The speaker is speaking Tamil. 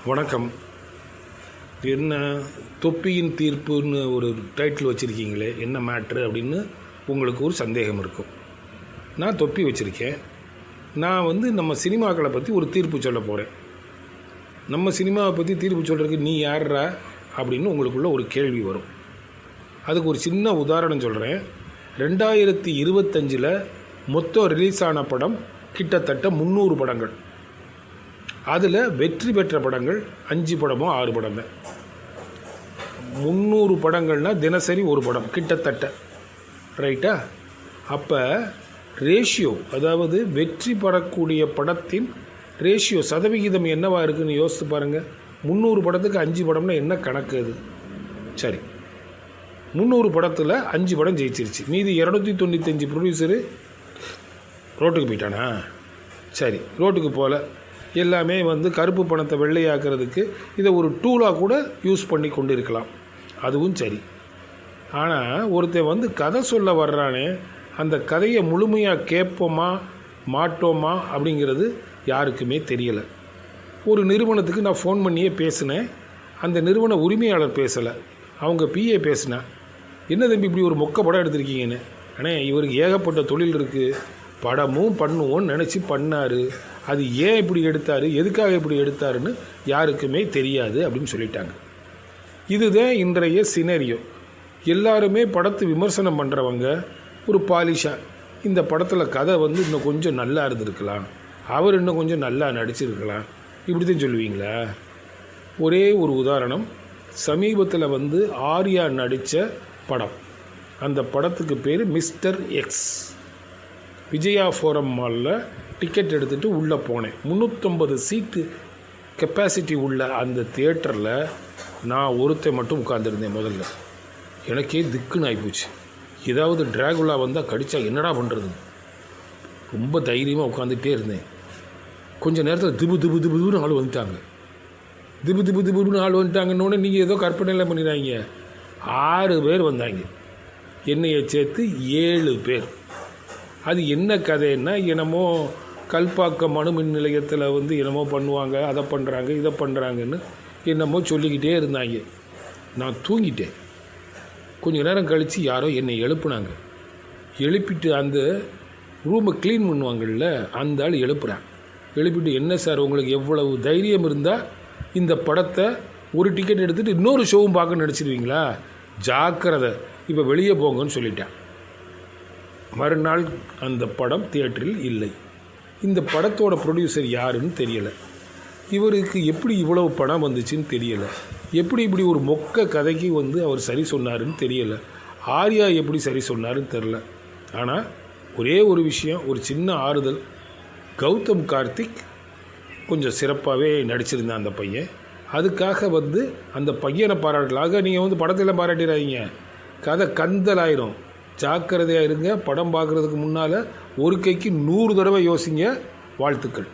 வணக்கம். என்ன தொப்பியின் தீர்ப்புன்னு ஒரு டைட்டில் வச்சுருக்கீங்களே, என்ன மேட்ரு அப்படின்னு உங்களுக்கு ஒரு சந்தேகம் இருக்கும். நான் தொப்பி வச்சுருக்கேன். நான் நம்ம சினிமாக்களை பற்றி ஒரு தீர்ப்பு சொல்ல போகிறேன். நம்ம சினிமாவை பற்றி தீர்ப்பு சொல்கிறதுக்கு நீ யார்ரா அப்படின்னு உங்களுக்குள்ள ஒரு கேள்வி வரும். அதுக்கு ஒரு சின்ன உதாரணம் சொல்கிறேன். 2025 மொத்தம் ரிலீஸ் ஆன படம் கிட்டத்தட்ட 300 படங்கள். அதில் வெற்றி பெற்ற படங்கள் 5 படமோ 6 படம் தான். 300 படங்கள்னால் தினசரி ஒரு படம் கிட்டத்தட்ட, ரைட்டா? அப்போ ரேஷியோ, அதாவது வெற்றி பெறக்கூடிய படத்தின் ரேஷியோ சதவிகிதம் என்னவா இருக்குதுன்னு யோசித்து பாருங்கள். 300 படத்துக்கு 5 படம்னா என்ன கணக்கு அது? சரி, 300 படத்தில் 5 படம் ஜெயிச்சிருச்சு. மீதி 295 ப்ரொடியூசரு ரோட்டுக்கு போயிட்டானா? சரி, ரோட்டுக்கு போகல. எல்லாமே கருப்பு பணத்தை வெள்ளையாக்குறதுக்கு இதை ஒரு டூலாக கூட யூஸ் பண்ணி கொண்டு இருக்கலாம். அதுவும் சரி. ஆனால் ஒருத்தன் கதை சொல்ல வர்றானே, அந்த கதையை முழுமையாக கேட்போமா மாட்டோமா அப்படிங்கிறது யாருக்குமே தெரியலை. ஒரு நிறுவனத்துக்கு நான் ஃபோன் பண்ணியே பேசினேன். அந்த நிறுவன உரிமையாளர் பேசலை, அவங்க பிஏ பேசினா. என்ன தம்பி இப்படி ஒரு மொக்க படம் எடுத்திருக்கீங்கன்னு. ஆனால் இவருக்கு ஏகப்பட்ட தொழில் இருக்குது, படமும் பண்ணுவோன்னு நினச்சி பண்ணார். அது ஏன் இப்படி எடுத்தார், எதுக்காக இப்படி எடுத்தாருன்னு யாருக்குமே தெரியாது அப்படின்னு சொல்லிட்டாங்க. இதுதான் இன்றைய சினரியோ. எல்லாருமே படத்தை விமர்சனம் பண்ணுறவங்க ஒரு பாலிஷாக, இந்த படத்தில் கதை இன்னும் கொஞ்சம் நல்லா இருந்திருக்கலாம், அவர் இன்னும் கொஞ்சம் நல்லா நடிச்சிருக்கலாம், இப்படி தான் சொல்லுவீங்களா? ஒரே ஒரு உதாரணம். சமீபத்தில் ஆர்யா நடித்த படம். அந்த படத்துக்கு பேர் மிஸ்டர் எக்ஸ். விஜயா ஃபோரம் மாலில் டிக்கெட் எடுத்துகிட்டு உள்ளே போனேன். 350 சீட்டு கெப்பாசிட்டி உள்ள அந்த தியேட்டரில் நான் ஒருத்தன் மட்டும் உட்காந்துருந்தேன். முதல்ல எனக்கே திக்குன்னு ஆகிப்போச்சு. ஏதாவது டிராகுலா வந்தால் கடித்தா என்னடா பண்ணுறது? ரொம்ப தைரியமாக உட்காந்துகிட்டே இருந்தேன். கொஞ்சம் நேரத்தில் திபு திபு திபுன்னு ஆள் வந்துட்டாங்க. திபுன்னு ஆள் வந்துட்டாங்கன்னொன்னே நீங்கள் ஏதோ கற்பனையில் பண்ணிடுறாங்க. 6 பேர் வந்தாங்க, என்னையை சேர்த்து 7 பேர். அது என்ன கதைன்னா, என்னமோ கல்பாக்கம் அணு மின் நிலையத்தில் என்னமோ பண்ணுவாங்க, அதை பண்ணுறாங்க இதை பண்ணுறாங்கன்னு என்னமோ சொல்லிக்கிட்டே இருந்தாங்க. நான் தூங்கிட்டேன். கொஞ்சம் நேரம் கழித்து யாரோ என்னை எழுப்புனாங்க. எழுப்பிட்டு அந்த ரூமை க்ளீன் பண்ணுவாங்கள்ல, அந்த ஆள் எழுப்புறான். எழுப்பிட்டு, என்ன சார் உங்களுக்கு எவ்வளவு தைரியம் இருந்தால் இந்த படத்தை ஒரு டிக்கெட் எடுத்துகிட்டு இன்னொரு ஷோவும் பார்க்க நடிச்சிருவீங்களா? ஜாக்கிரதை, இப்போ வெளியே போங்கன்னு சொல்லிட்டேன். மறுநாள் அந்த படம் தியேட்டரில் இல்லை. இந்த படத்தோட ப்ரொடியூசர் யாருன்னு தெரியலை. இவருக்கு எப்படி இவ்வளவு பணம் வந்துச்சுன்னு தெரியலை. எப்படி இப்படி ஒரு மொக்க கதைக்கு அவர் சரி சொன்னாருன்னு தெரியலை. ஆர்யா எப்படி சரி சொன்னாருன்னு தெரில. ஆனால் ஒரே ஒரு விஷயம், ஒரு சின்ன ஆறுதல். கௌதம் கார்த்திக் கொஞ்சம் சிறப்பாகவே நடிச்சிருந்தான் அந்த பையன். அதுக்காக அந்த பையனை பாராட்டலாக நீங்கள் படத்தில் பாராட்டிடாதீங்க, கதை கந்தலாயிரும். ஜாக்கிரதையாக இருங்க. படம் பார்க்குறதுக்கு முன்னால் ஒரு கைக்கு 100 தடவை யோசிங்க. வாழ்த்துக்கள்.